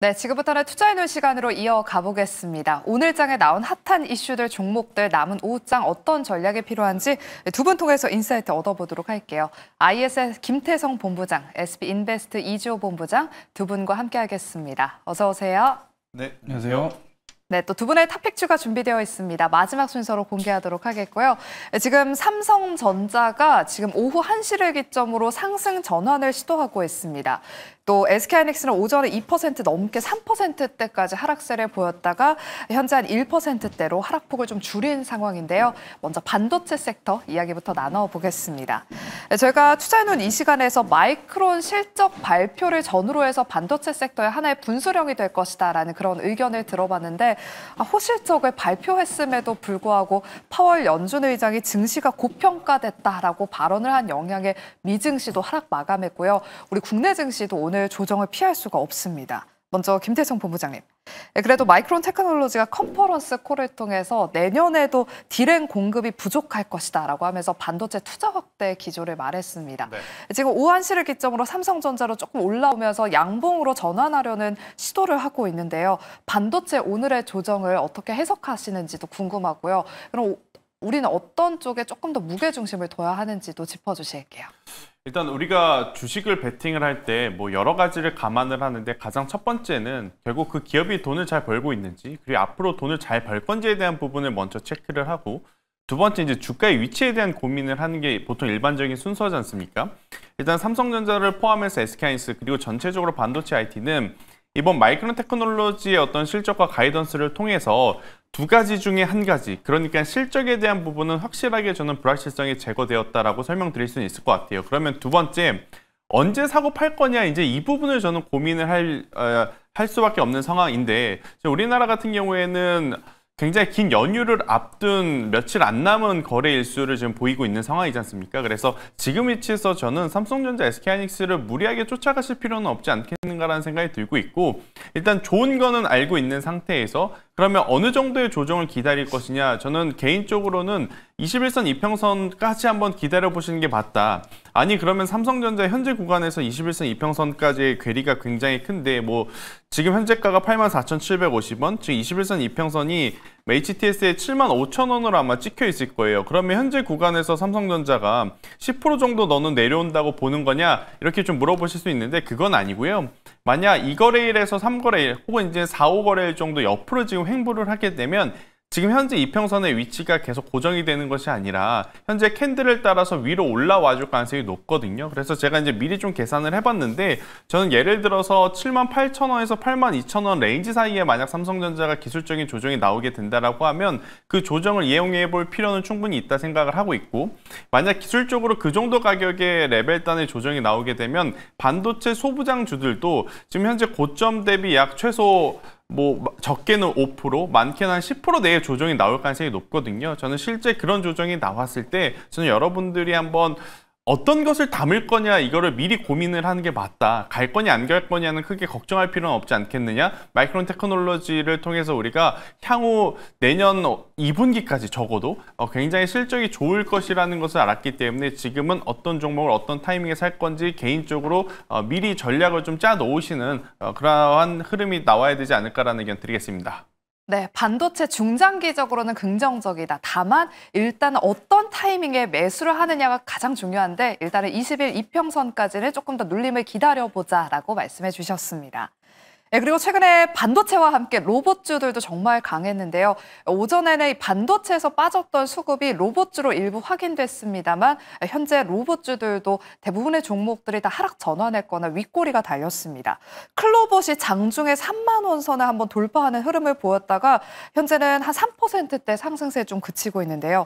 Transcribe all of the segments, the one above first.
네, 지금부터는 투자해놓은 시간으로 이어가 보겠습니다. 오늘 장에 나온 핫한 이슈들, 종목들, 남은 오후장 어떤 전략이 필요한지 두 분 통해서 인사이트 얻어보도록 할게요. ISS 김태성 본부장, SB인베스트 이주호 본부장 두 분과 함께하겠습니다. 어서 오세요. 네, 안녕하세요. 네, 또 두 분의 탑픽주가 준비되어 있습니다. 마지막 순서로 공개하도록 하겠고요. 지금 삼성전자가 지금 오후 1시를 기점으로 상승 전환을 시도하고 있습니다. 또 SK하이닉스는 오전에 2% 넘게 3%대까지 하락세를 보였다가 현재 한 1%대로 하락폭을 좀 줄인 상황인데요. 먼저 반도체 섹터 이야기부터 나눠보겠습니다. 저희가 투자해놓은 이 시간에서 마이크론 실적 발표를 전후로 해서 반도체 섹터의 하나의 분수령이 될 것이다라는 그런 의견을 들어봤는데 호실적을 발표했음에도 불구하고 파월 연준 의장이 증시가 고평가됐다라고 발언을 한 영향에 미증시도 하락 마감했고요. 우리 국내 증시도 오늘 조정을 피할 수가 없습니다. 먼저 김태성 본부장님. 그래도 마이크론 테크놀로지가 컨퍼런스 콜을 통해서 내년에도 디램 공급이 부족할 것이다라고 하면서 반도체 투자 확대 기조를 말했습니다. 네. 지금 오후 1시를 기점으로 삼성전자로 조금 올라오면서 양봉으로 전환하려는 시도를 하고 있는데요. 반도체 오늘의 조정을 어떻게 해석하시는지도 궁금하고요. 그럼 우리는 어떤 쪽에 조금 더 무게중심을 둬야 하는지도 짚어주실게요. 일단 우리가 주식을 베팅을 할 때 뭐 여러 가지를 감안을 하는데 가장 첫 번째는 결국 그 기업이 돈을 잘 벌고 있는지 그리고 앞으로 돈을 잘 벌 건지에 대한 부분을 먼저 체크를 하고 두 번째 이제 주가의 위치에 대한 고민을 하는 게 보통 일반적인 순서지 않습니까? 일단 삼성전자를 포함해서 SK하이닉스 그리고 전체적으로 반도체 IT는 이번 마이크론 테크놀로지의 어떤 실적과 가이던스를 통해서 두 가지 중에 한 가지, 그러니까 실적에 대한 부분은 확실하게 저는 불확실성이 제거되었다라고 설명드릴 수는 있을 것 같아요. 그러면 두 번째, 언제 사고 팔 거냐, 이제 이 부분을 저는 고민을 할 수밖에 없는 상황인데, 우리나라 같은 경우에는 굉장히 긴 연휴를 앞둔 며칠 안 남은 거래 일수를 지금 보이고 있는 상황이지 않습니까? 그래서 지금 위치에서 저는 삼성전자, SK하이닉스를 무리하게 쫓아가실 필요는 없지 않겠는가라는 생각이 들고 있고, 일단 좋은 거는 알고 있는 상태에서 그러면 어느 정도의 조정을 기다릴 것이냐, 저는 개인적으로는 21선 이평선까지 한번 기다려보시는 게 맞다. 아니 그러면 삼성전자 현재 구간에서 21선 이평선까지의 괴리가 굉장히 큰데 뭐 지금 현재가가 84,750원, 즉 21선 이평선이 HTS에 75,000원으로 아마 찍혀 있을 거예요. 그러면 현재 구간에서 삼성전자가 10% 정도 너는 내려온다고 보는 거냐? 이렇게 좀 물어보실 수 있는데 그건 아니고요. 만약 2거래일에서 3거래일 혹은 이제 4, 5거래일 정도 옆으로 지금 횡보를 하게 되면 지금 현재 이평선의 위치가 계속 고정이 되는 것이 아니라 현재 캔들을 따라서 위로 올라와 줄 가능성이 높거든요. 그래서 제가 이제 미리 좀 계산을 해봤는데 저는 예를 들어서 78,000원에서 82,000원 레인지 사이에 만약 삼성전자가 기술적인 조정이 나오게 된다라고 하면 그 조정을 이용해 볼 필요는 충분히 있다 생각을 하고 있고, 만약 기술적으로 그 정도 가격의 레벨단의 조정이 나오게 되면 반도체 소부장주들도 지금 현재 고점 대비 약 최소 뭐 적게는 5%, 많게는 한 10% 내의 조정이 나올 가능성이 높거든요. 저는 실제 그런 조정이 나왔을 때 저는 여러분들이 한번 어떤 것을 담을 거냐 이거를 미리 고민을 하는 게 맞다. 갈 거냐 안 갈 거냐는 크게 걱정할 필요는 없지 않겠느냐. 마이크론 테크놀로지를 통해서 우리가 향후 내년 2분기까지 적어도 굉장히 실적이 좋을 것이라는 것을 알았기 때문에 지금은 어떤 종목을 어떤 타이밍에 살 건지 개인적으로 미리 전략을 좀 짜 놓으시는 그러한 흐름이 나와야 되지 않을까라는 의견 드리겠습니다. 네, 반도체 중장기적으로는 긍정적이다. 다만 일단 어떤 타이밍에 매수를 하느냐가 가장 중요한데 일단은 20일 이평선까지는 조금 더 눌림을 기다려보자라고 말씀해 주셨습니다. 네, 그리고 최근에 반도체와 함께 로봇주들도 정말 강했는데요. 오전에는 이 반도체에서 빠졌던 수급이 로봇주로 일부 확인됐습니다만 현재 로봇주들도 대부분의 종목들이 다 하락 전환했거나 윗꼬리가 달렸습니다. 클로봇이 장중에 3만 원 선을 한번 돌파하는 흐름을 보였다가 현재는 한 3%대 상승세에 좀 그치고 있는데요.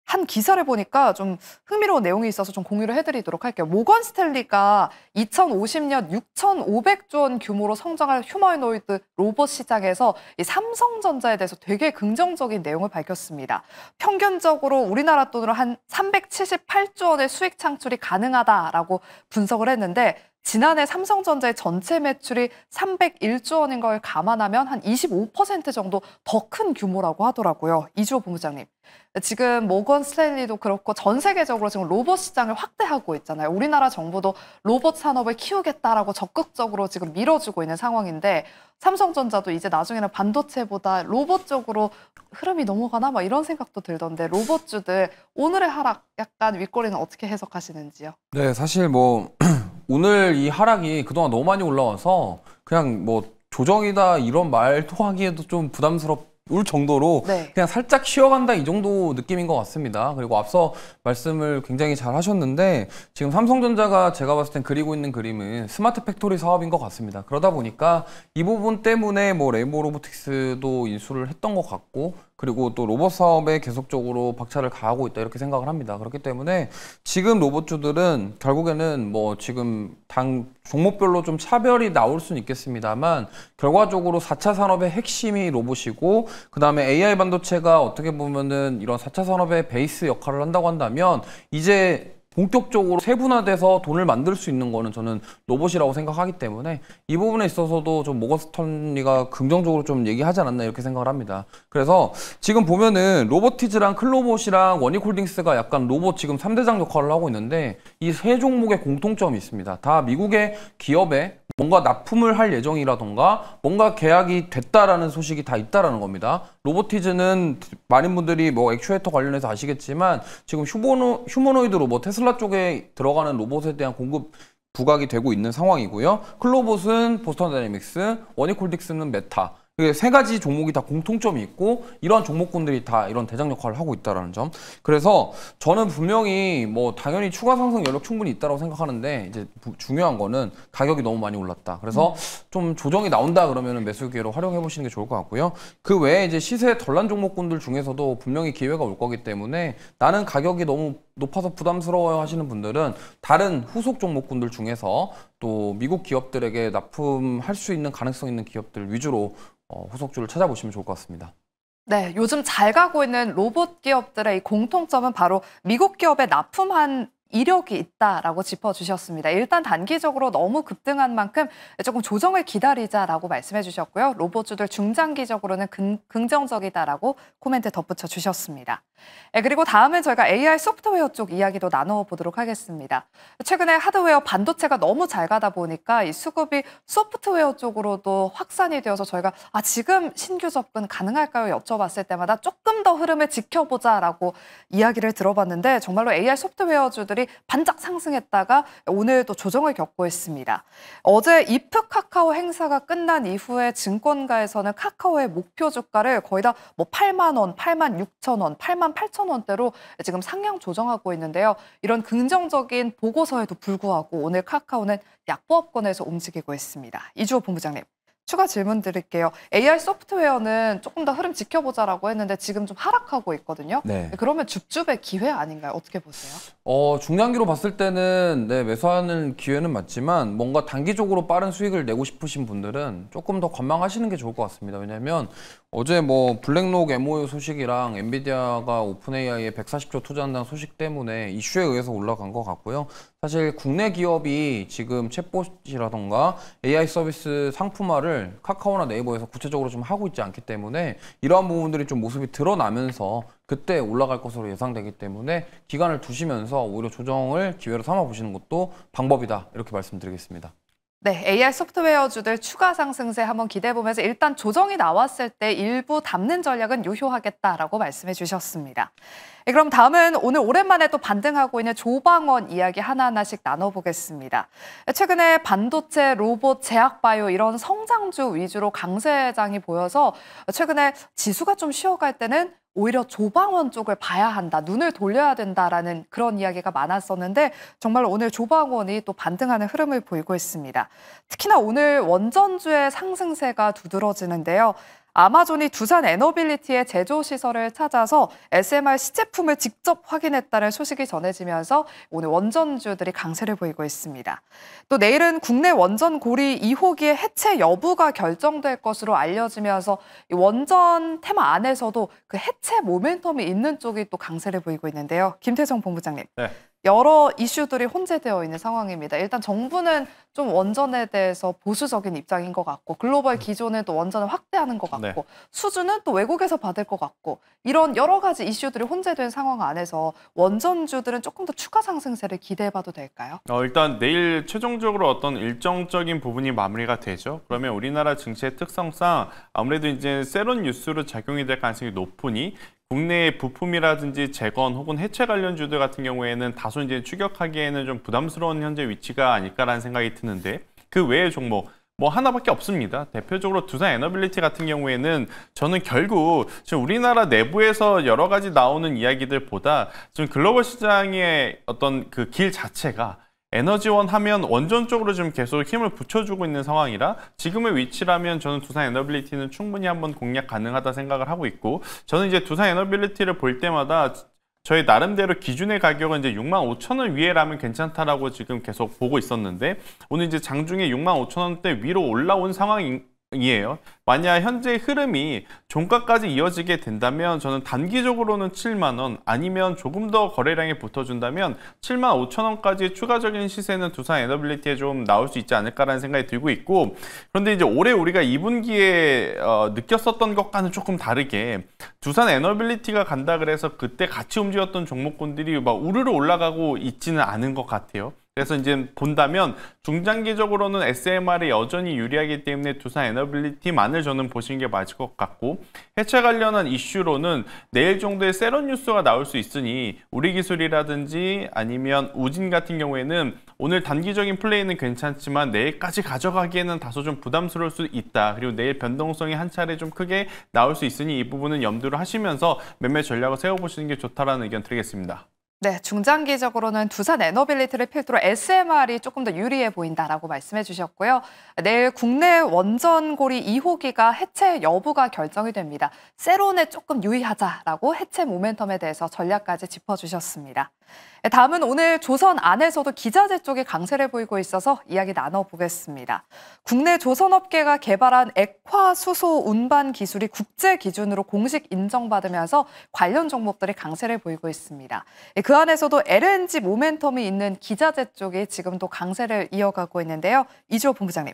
한 기사를 보니까 좀 흥미로운 내용이 있어서 좀 공유를 해드리도록 할게요. 모건 스탠리가 2050년 6,500조 원 규모로 성장할 휴머노이드 로봇 시장에서 이 삼성전자에 대해서 되게 긍정적인 내용을 밝혔습니다. 평균적으로 우리나라 돈으로 한 378조 원의 수익 창출이 가능하다라고 분석을 했는데 지난해 삼성전자의 전체 매출이 301조 원인 걸 감안하면 한 25% 정도 더 큰 규모라고 하더라고요. 이주호 본부장님. 지금 모건 스탠리도 그렇고 전 세계적으로 지금 로봇 시장을 확대하고 있잖아요. 우리나라 정부도 로봇 산업을 키우겠다라고 적극적으로 지금 밀어주고 있는 상황인데 삼성전자도 이제 나중에는 반도체보다 로봇 쪽으로 흐름이 넘어가나 막 이런 생각도 들던데 로봇주들 오늘의 하락 약간 윗꼬리는 어떻게 해석하시는지요? 네, 사실 뭐 오늘 이 하락이 그동안 너무 많이 올라와서 그냥 뭐 조정이다 이런 말도 하기에도 좀 부담스럽 울 정도로 네. 그냥 살짝 쉬어간다 이 정도 느낌인 것 같습니다. 그리고 앞서 말씀을 굉장히 잘 하셨는데 지금 삼성전자가 제가 봤을 땐 그리고 있는 그림은 스마트 팩토리 사업인 것 같습니다. 그러다 보니까 이 부분 때문에 뭐 레인보우 로보틱스도 인수를 했던 것 같고 그리고 또 로봇 사업에 계속적으로 박차를 가하고 있다 이렇게 생각을 합니다. 그렇기 때문에 지금 로봇주들은 결국에는 뭐 지금 당 종목별로 좀 차별이 나올 수는 있겠습니다만 결과적으로 4차 산업의 핵심이 로봇이고 그 다음에 AI 반도체가 어떻게 보면은 이런 4차 산업의 베이스 역할을 한다고 한다면 이제 본격적으로 세분화돼서 돈을 만들 수 있는 거는 저는 로봇이라고 생각하기 때문에 이 부분에 있어서도 좀 모건 스탠리가 긍정적으로 좀 얘기하지 않았나 이렇게 생각을 합니다. 그래서 지금 보면은 로보티즈랑 클로봇이랑 원익홀딩스가 약간 로봇 지금 3대장 역할을 하고 있는데 이 세 종목의 공통점이 있습니다. 다 미국의 기업에 뭔가 납품을 할 예정이라던가 뭔가 계약이 됐다라는 소식이 다 있다라는 겁니다. 로보티즈는 많은 분들이 뭐 액추에이터 관련해서 아시겠지만 지금 휴머노이드 로봇 테슬라 쪽에 들어가는 로봇에 대한 공급 부각이 되고 있는 상황이고요. 클로봇은 보스턴 다이내믹스, 원익홀딩스는 메타. 이게 세 가지 종목이 다 공통점이 있고 이러한 종목군들이 다 이런 대장 역할을 하고 있다는 점. 그래서 저는 분명히 뭐 당연히 추가 상승 여력 충분히 있다고 생각하는데 이제 중요한 거는 가격이 너무 많이 올랐다. 그래서 좀 조정이 나온다 그러면 매수 기회로 활용해 보시는 게 좋을 것 같고요. 그 외에 이제 시세 덜난 종목군들 중에서도 분명히 기회가 올 거기 때문에 나는 가격이 너무 높아서 부담스러워 하시는 분들은 다른 후속 종목군들 중에서 또 미국 기업들에게 납품할 수 있는 가능성 있는 기업들 위주로 후속주를 찾아보시면 좋을 것 같습니다. 네, 요즘 잘 가고 있는 로봇 기업들의 이 공통점은 바로 미국 기업에 납품한 이력이 있다라고 짚어주셨습니다. 일단 단기적으로 너무 급등한 만큼 조금 조정을 기다리자라고 말씀해 주셨고요. 로봇주들 중장기적으로는 긍정적이다라고 코멘트 덧붙여 주셨습니다. 그리고 다음은 저희가 AI 소프트웨어 쪽 이야기도 나눠보도록 하겠습니다. 최근에 하드웨어 반도체가 너무 잘 가다 보니까 이 수급이 소프트웨어 쪽으로도 확산이 되어서 저희가 지금 신규 접근 가능할까요? 여쭤봤을 때마다 조금 더 흐름을 지켜보자라고 이야기를 들어봤는데 정말로 AI 소프트웨어주들이 반짝 상승했다가 오늘 또 조정을 겪고 있습니다. 어제 이프 카카오 행사가 끝난 이후에 증권가에서는 카카오의 목표 주가를 거의 다 뭐 8만 원, 8만 6천 원, 8만 8천 원대로 지금 상향 조정하고 있는데요. 이런 긍정적인 보고서에도 불구하고 오늘 카카오는 약보합권에서 움직이고 있습니다. 이주호 본부장님. 추가 질문 드릴게요. AI 소프트웨어는 조금 더 흐름 지켜보자라고 했는데 지금 좀 하락하고 있거든요. 네. 그러면 줍줍의 기회 아닌가요? 어떻게 보세요? 중장기로 봤을 때는 매수하는 기회는 맞지만 뭔가 단기적으로 빠른 수익을 내고 싶으신 분들은 조금 더 관망하시는 게 좋을 것 같습니다. 왜냐하면 어제 뭐 블랙록 MOU 소식이랑 엔비디아가 오픈 AI에 140조 투자한다는 소식 때문에 이슈에 의해서 올라간 것 같고요. 사실 국내 기업이 지금 챗봇이라던가 AI 서비스 상품화를 카카오나 네이버에서 구체적으로 좀 하고 있지 않기 때문에 이러한 부분들이 좀 모습이 드러나면서 그때 올라갈 것으로 예상되기 때문에 기간을 두시면서 오히려 조정을 기회로 삼아 보시는 것도 방법이다 이렇게 말씀드리겠습니다. 네, AI 소프트웨어주들 추가 상승세 한번 기대해보면서 일단 조정이 나왔을 때 일부 담는 전략은 유효하겠다라고 말씀해 주셨습니다. 그럼 다음은 오늘 오랜만에 또 반등하고 있는 조방원 이야기 하나하나씩 나눠보겠습니다. 최근에 반도체, 로봇, 제약바이오 이런 성장주 위주로 강세장이 보여서 최근에 지수가 좀 쉬어갈 때는 오히려 조방원 쪽을 봐야 한다, 눈을 돌려야 된다라는 그런 이야기가 많았었는데 정말 오늘 조방원이 또 반등하는 흐름을 보이고 있습니다. 특히나 오늘 원전주의 상승세가 두드러지는데요. 아마존이 두산 에너빌리티의 제조시설을 찾아서 SMR 시제품을 직접 확인했다는 소식이 전해지면서 오늘 원전주들이 강세를 보이고 있습니다. 또 내일은 국내 원전 고리 2호기의 해체 여부가 결정될 것으로 알려지면서 이 원전 테마 안에서도 그 해체 모멘텀이 있는 쪽이 또 강세를 보이고 있는데요. 김태성 본부장님. 네. 여러 이슈들이 혼재되어 있는 상황입니다. 일단 정부는 좀 원전에 대해서 보수적인 입장인 것 같고 글로벌 기조는 또 원전을 확대하는 것 같고 네. 수주는 또 외국에서 받을 것 같고 이런 여러 가지 이슈들이 혼재된 상황 안에서 원전주들은 조금 더 추가 상승세를 기대해봐도 될까요? 일단 내일 최종적으로 어떤 일정적인 부분이 마무리가 되죠. 그러면 우리나라 증시의 특성상 아무래도 이제 세론 뉴스로 작용이 될 가능성이 높으니 국내의 부품이라든지 재건 혹은 해체 관련주들 같은 경우에는 다소 이제 추격하기에는 좀 부담스러운 현재 위치가 아닐까라는 생각이 드는데 그 외의 종목 뭐 하나밖에 없습니다. 대표적으로 두산 에너빌리티 같은 경우에는 저는 결국 지금 우리나라 내부에서 여러 가지 나오는 이야기들보다 지금 글로벌 시장의 어떤 그 길 자체가 에너지원 하면 원전 쪽으로 좀 계속 힘을 붙여주고 있는 상황이라 지금의 위치라면 저는 두산 에너빌리티는 충분히 한번 공략 가능하다 생각을 하고 있고 저는 이제 두산 에너빌리티를 볼 때마다 저희 나름대로 기준의 가격은 이제 65,000원 위에라면 괜찮다라고 지금 계속 보고 있었는데 오늘 이제 장중에 65,000원대 위로 올라온 상황이에요. 만약 현재 흐름이 종가까지 이어지게 된다면 저는 단기적으로는 7만 원 아니면 조금 더 거래량이 붙어준다면 75,000원까지 추가적인 시세는 두산 에너빌리티에 좀 나올 수 있지 않을까라는 생각이 들고 있고 그런데 이제 올해 우리가 2분기에 느꼈었던 것과는 조금 다르게 두산 에너빌리티가 간다 그래서 그때 같이 움직였던 종목군들이 막 우르르 올라가고 있지는 않은 것 같아요. 그래서 이제 본다면 중장기적으로는 SMR이 여전히 유리하기 때문에 두산 에너빌리티만을 저는 보시는 게 맞을 것 같고 해체 관련한 이슈로는 내일 정도의 세론 뉴스가 나올 수 있으니 우리기술이라든지 아니면 우진 같은 경우에는 오늘 단기적인 플레이는 괜찮지만 내일까지 가져가기에는 다소 좀 부담스러울 수 있다. 그리고 내일 변동성이 한 차례 좀 크게 나올 수 있으니 이 부분은 염두를 하시면서 매매 전략을 세워보시는 게 좋다라는 의견 드리겠습니다. 네, 중장기적으로는 두산 에너빌리티를 필두로 SMR이 조금 더 유리해 보인다라고 말씀해 주셨고요. 내일 국내 원전고리 2호기가 해체 여부가 결정이 됩니다. 세론에 조금 유의하자라고 해체 모멘텀에 대해서 전략까지 짚어주셨습니다. 다음은 오늘 조선 안에서도 기자재 쪽이 강세를 보이고 있어서 이야기 나눠보겠습니다. 국내 조선업계가 개발한 액화수소 운반 기술이 국제 기준으로 공식 인정받으면서 관련 종목들이 강세를 보이고 있습니다. 그 안에서도 LNG 모멘텀이 있는 기자재 쪽이 지금도 강세를 이어가고 있는데요. 이주호 본부장님,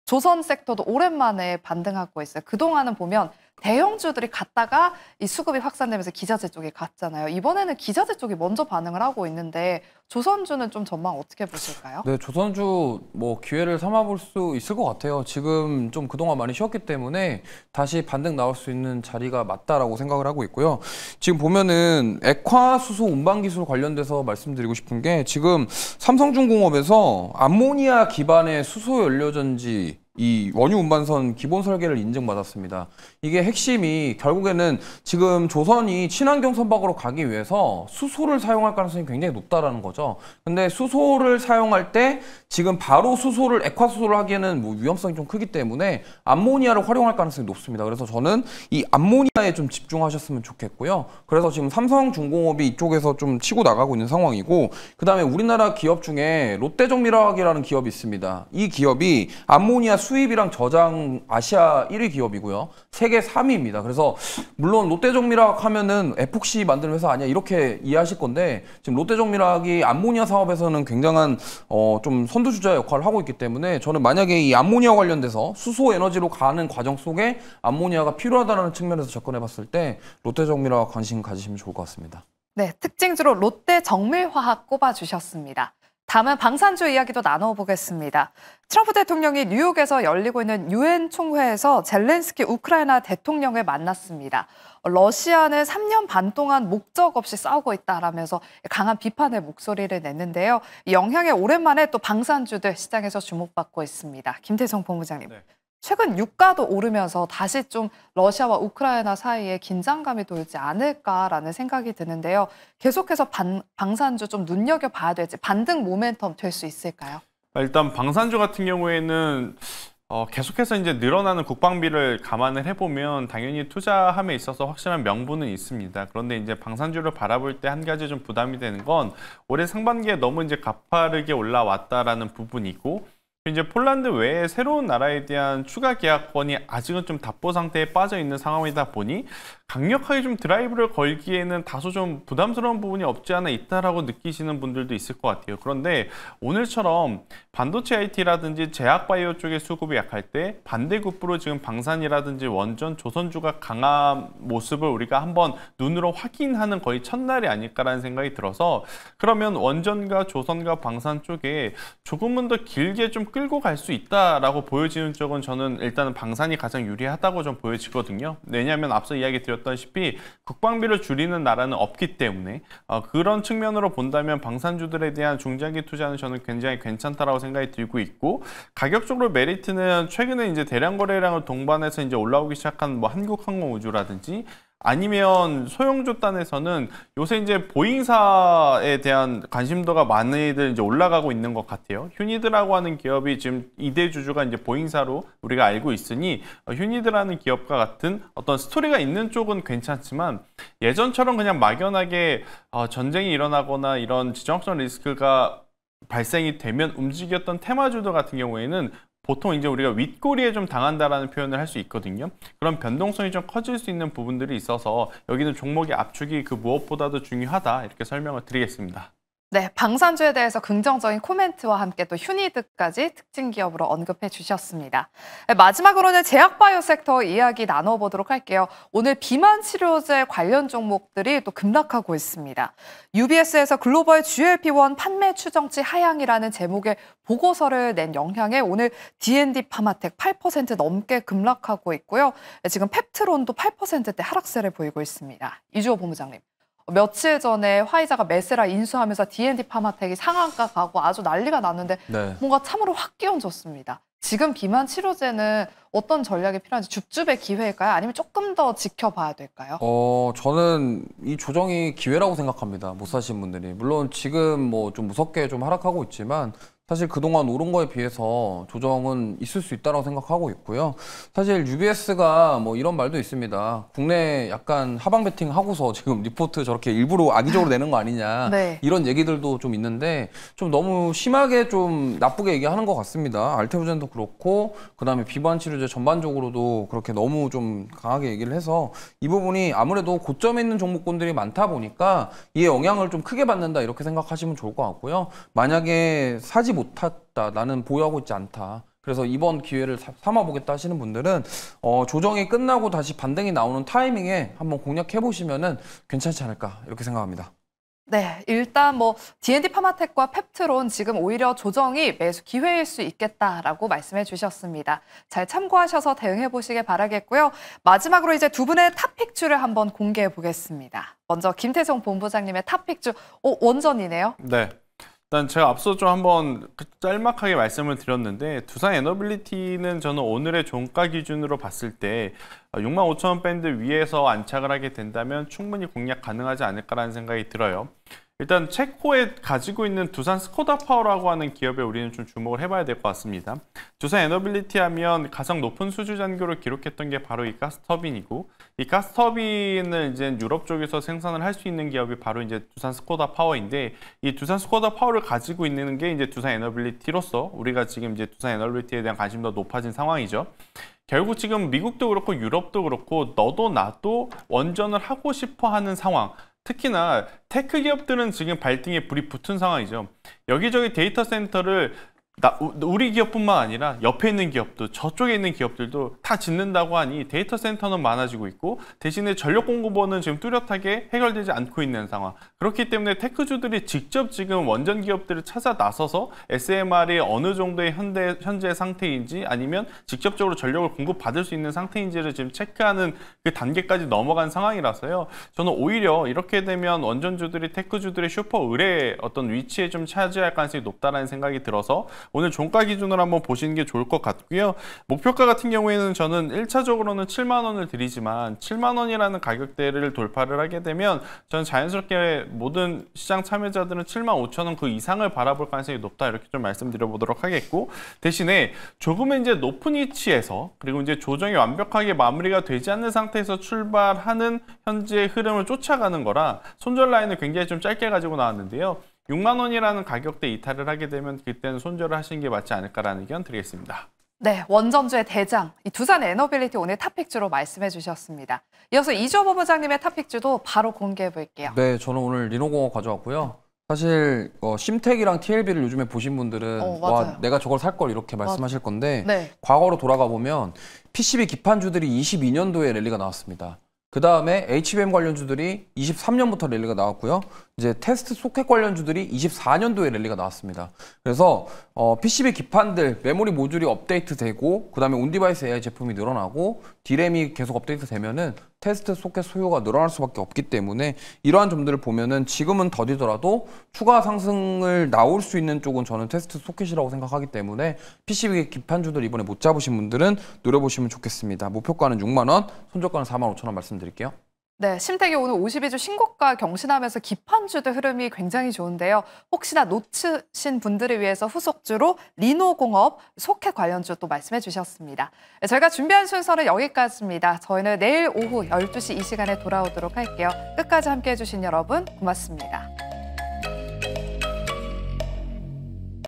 조선 섹터도 오랜만에 반등하고 있어요. 그동안은 보면 대형주들이 갔다가 이 수급이 확산되면서 기자재 쪽이 갔잖아요. 이번에는 기자재 쪽이 먼저 반응을 하고 있는데 조선주는 좀 전망 어떻게 보실까요? 네, 조선주 뭐 기회를 삼아볼 수 있을 것 같아요. 지금 좀 그동안 많이 쉬었기 때문에 다시 반등 나올 수 있는 자리가 맞다라고 생각을 하고 있고요. 지금 보면은 액화수소 운반 기술 관련돼서 말씀드리고 싶은 게 지금 삼성중공업에서 암모니아 기반의 수소 연료전지 이 원유 운반선 기본 설계를 인증받았습니다. 이게 핵심이 결국에는 지금 조선이 친환경 선박으로 가기 위해서 수소를 사용할 가능성이 굉장히 높다라는 거죠. 근데 수소를 사용할 때 지금 바로 수소를 액화수소를 하기에는 뭐 위험성이 좀 크기 때문에 암모니아를 활용할 가능성이 높습니다. 그래서 저는 이 암모니아에 좀 집중하셨으면 좋겠고요. 그래서 지금 삼성중공업이 이쪽에서 좀 치고 나가고 있는 상황이고 그다음에 우리나라 기업 중에 롯데정밀화학이라는 기업이 있습니다. 이 기업이 암모니아 수입이랑 저장 아시아 1위 기업이고요. 세계 3위입니다. 그래서 물론 롯데정밀화학 하면은 에폭시 만드는 회사 아니야 이렇게 이해하실 건데 지금 롯데정밀화학이 암모니아 사업에서는 굉장한 좀 선두주자 역할을 하고 있기 때문에 저는 만약에 이 암모니아 관련돼서 수소 에너지로 가는 과정 속에 암모니아가 필요하다는 측면에서 접근해 봤을 때 롯데정밀화학 관심 가지시면 좋을 것 같습니다. 네, 특징주로 롯데정밀화학 꼽아주셨습니다. 다음은 방산주 이야기도 나눠보겠습니다. 트럼프 대통령이 뉴욕에서 열리고 있는 유엔 총회에서 젤렌스키 우크라이나 대통령을 만났습니다. 러시아는 3년 반 동안 목적 없이 싸우고 있다라면서 강한 비판의 목소리를 냈는데요. 이 영향에 오랜만에 또 방산주들 시장에서 주목받고 있습니다. 김태성 본부장님. 네. 최근 유가도 오르면서 다시 좀 러시아와 우크라이나 사이에 긴장감이 돌지 않을까라는 생각이 드는데요. 계속해서 방산주 좀 눈여겨봐야 될지 반등 모멘텀 될 수 있을까요? 일단 방산주 같은 경우에는 계속해서 이제 늘어나는 국방비를 감안을 해보면 당연히 투자함에 있어서 확실한 명분은 있습니다. 그런데 이제 방산주를 바라볼 때 한 가지 좀 부담이 되는 건 올해 상반기에 너무 이제 가파르게 올라왔다라는 부분이고 이제 폴란드 외에 새로운 나라에 대한 추가 계약권이 아직은 좀 답보 상태에 빠져 있는 상황이다 보니 강력하게 좀 드라이브를 걸기에는 다소 좀 부담스러운 부분이 없지 않아 있다라고 느끼시는 분들도 있을 것 같아요. 그런데 오늘처럼 반도체 IT라든지 제약바이오 쪽의 수급이 약할 때 반대급부로 지금 방산이라든지 원전, 조선주가 강한 모습을 우리가 한번 눈으로 확인하는 거의 첫날이 아닐까라는 생각이 들어서 그러면 원전과 조선과 방산 쪽에 조금은 더 길게 좀 끌고 갈 수 있다라고 보여지는 쪽은 저는 일단은 방산이 가장 유리하다고 좀 보여지거든요. 왜냐하면 앞서 이야기 드렸다시피 국방비를 줄이는 나라는 없기 때문에 그런 측면으로 본다면 방산주들에 대한 중장기 투자는 저는 굉장히 괜찮다라고 생각이 들고 있고 가격적으로 메리트는 최근에 이제 대량 거래량을 동반해서 이제 올라오기 시작한 뭐 한국항공우주라든지 아니면 소형주 단에서는 요새 이제 보잉사에 대한 관심도가 많이들 이제 올라가고 있는 것 같아요. 휴니드라고 하는 기업이 지금 2대 주주가 이제 보잉사로 우리가 알고 있으니 휴니드라는 기업과 같은 어떤 스토리가 있는 쪽은 괜찮지만 예전처럼 그냥 막연하게 전쟁이 일어나거나 이런 지정학적 리스크가 발생이 되면 움직였던 테마주들 같은 경우에는 보통 이제 우리가 윗꼬리에 좀 당한다라는 표현을 할 수 있거든요. 그런 변동성이 좀 커질 수 있는 부분들이 있어서 여기는 종목의 압축이 그 무엇보다도 중요하다 이렇게 설명을 드리겠습니다. 네, 방산주에 대해서 긍정적인 코멘트와 함께 또 휴니드까지 특징 기업으로 언급해 주셨습니다. 마지막으로는 제약바이오 섹터 이야기 나눠보도록 할게요. 오늘 비만 치료제 관련 종목들이 또 급락하고 있습니다. UBS에서 글로벌 GLP-1 판매 추정치 하향이라는 제목의 보고서를 낸 영향에 오늘 D&D 파마텍 8% 넘게 급락하고 있고요. 지금 펩트론도 8%대 하락세를 보이고 있습니다. 이주호 본부장님. 며칠 전에 화이자가 메세라 인수하면서 D&D 파마텍이 상한가 가고 아주 난리가 났는데 네. 뭔가 참으로 확 끼얹었습니다. 지금 비만 치료제는 어떤 전략이 필요한지 줍줍의 기회일까요? 아니면 조금 더 지켜봐야 될까요? 저는 이 조정이 기회라고 생각합니다. 못 사신 분들이. 물론 지금 뭐 좀 무섭게 좀 하락하고 있지만 사실 그동안 오른 거에 비해서 조정은 있을 수 있다고 생각하고 있고요. 사실 UBS가 뭐 이런 말도 있습니다. 국내 약간 하방 베팅 하고서 지금 리포트 저렇게 일부러 악의적으로 내는 거 아니냐. 네. 이런 얘기들도 좀 있는데 좀 너무 심하게 좀 나쁘게 얘기하는 것 같습니다. 알테오젠도 그렇고 그다음에 비만 치료제 전반적으로도 그렇게 너무 좀 강하게 얘기를 해서 이 부분이 아무래도 고점에 있는 종목군들이 많다 보니까 이에 영향을 좀 크게 받는다 이렇게 생각하시면 좋을 것 같고요. 만약에 사지 못했다. 나는 보유하고 있지 않다. 그래서 이번 기회를 삼아보겠다 하시는 분들은 조정이 끝나고 다시 반등이 나오는 타이밍에 한번 공략해 보시면은 괜찮지 않을까 이렇게 생각합니다. 네, 일단 뭐 D&D 파마텍과 펩트론 지금 오히려 조정이 매수 기회일 수 있겠다라고 말씀해 주셨습니다. 잘 참고하셔서 대응해 보시길 바라겠고요. 마지막으로 이제 두 분의 탑픽주를 한번 공개해 보겠습니다. 먼저 김태성 본부장님의 탑픽주, 원전이네요. 네. 일단 제가 앞서 좀 한번 짤막하게 말씀을 드렸는데 두산 에너빌리티는 저는 오늘의 종가 기준으로 봤을 때 65,000원 밴드 위에서 안착을 하게 된다면 충분히 공략 가능하지 않을까라는 생각이 들어요. 일단 체코에 가지고 있는 두산 스코다 파워라고 하는 기업에 우리는 좀 주목을 해봐야 될 것 같습니다. 두산 에너빌리티 하면 가장 높은 수주 잔고를 기록했던 게 바로 이 가스터빈이고 이 가스터빈을 이제 유럽 쪽에서 생산을 할 수 있는 기업이 바로 이제 두산 스코다 파워인데 이 두산 스코다 파워를 가지고 있는 게 이제 두산 에너빌리티로서 우리가 지금 이제 두산 에너빌리티에 대한 관심도 높아진 상황이죠. 결국 지금 미국도 그렇고 유럽도 그렇고 너도 나도 원전을 하고 싶어 하는 상황. 특히나 테크 기업들은 지금 발등에 불이 붙은 상황이죠. 여기저기 데이터 센터를 우리 기업뿐만 아니라 옆에 있는 기업도 저쪽에 있는 기업들도 다 짓는다고 하니 데이터 센터는 많아지고 있고 대신에 전력 공급원은 지금 뚜렷하게 해결되지 않고 있는 상황. 그렇기 때문에 테크주들이 직접 지금 원전 기업들을 찾아 나서서 SMR이 어느 정도의 현재 상태인지 아니면 직접적으로 전력을 공급받을 수 있는 상태인지를 지금 체크하는 그 단계까지 넘어간 상황이라서요. 저는 오히려 이렇게 되면 원전주들이 테크주들의 슈퍼 을의 어떤 위치에 좀 차지할 가능성이 높다라는 생각이 들어서 오늘 종가 기준으로 한번 보시는 게 좋을 것 같고요. 목표가 같은 경우에는 저는 1차적으로는 7만 원을 드리지만 7만 원이라는 가격대를 돌파를 하게 되면 저는 자연스럽게 모든 시장 참여자들은 7만 5천 원 그 이상을 바라볼 가능성이 높다 이렇게 좀 말씀드려보도록 하겠고 대신에 조금은 이제 높은 위치에서 그리고 이제 조정이 완벽하게 마무리가 되지 않는 상태에서 출발하는 현재의 흐름을 쫓아가는 거라 손절 라인을 굉장히 좀 짧게 가지고 나왔는데요. 6만 원이라는 가격대 이탈을 하게 되면 그때는 손절을 하시는 게 맞지 않을까라는 의견 드리겠습니다. 네, 원전주의 대장, 이 두산 에너빌리티 오늘 탑픽주로 말씀해 주셨습니다. 이어서 이주호 본부장님의 탑픽주도 바로 공개해 볼게요. 네, 저는 오늘 리노공업 가져왔고요. 사실 심텍이랑 TLB를 요즘에 보신 분들은 맞아요. 와 내가 저걸 살 걸 이렇게 말씀하실 건데 네. 과거로 돌아가 보면 PCB 기판주들이 22년도에 랠리가 나왔습니다. 그 다음에 HBM 관련주들이 23년부터 랠리가 나왔고요. 이제 테스트 소켓 관련주들이 24년도에 랠리가 나왔습니다. 그래서 PCB 기판들 메모리 모듈이 업데이트되고 그 다음에 온디바이스 AI 제품이 늘어나고 D램이 계속 업데이트되면은 테스트 소켓 소요가 늘어날 수밖에 없기 때문에 이러한 점들을 보면은 지금은 더디더라도 추가 상승을 나올 수 있는 쪽은 저는 테스트 소켓이라고 생각하기 때문에 PCB 기판주들 이번에 못 잡으신 분들은 노려보시면 좋겠습니다. 목표가는 6만 원, 손절가는 4만 5천 원 말씀드릴게요. 네, 심텍이 오늘 52주 신고가 경신하면서 기판주들 흐름이 굉장히 좋은데요. 혹시나 놓치신 분들을 위해서 후속주로 리노공업, 소켓 관련주 또 말씀해 주셨습니다. 네, 저희가 준비한 순서는 여기까지입니다. 저희는 내일 오후 12시 이 시간에 돌아오도록 할게요. 끝까지 함께해 주신 여러분 고맙습니다.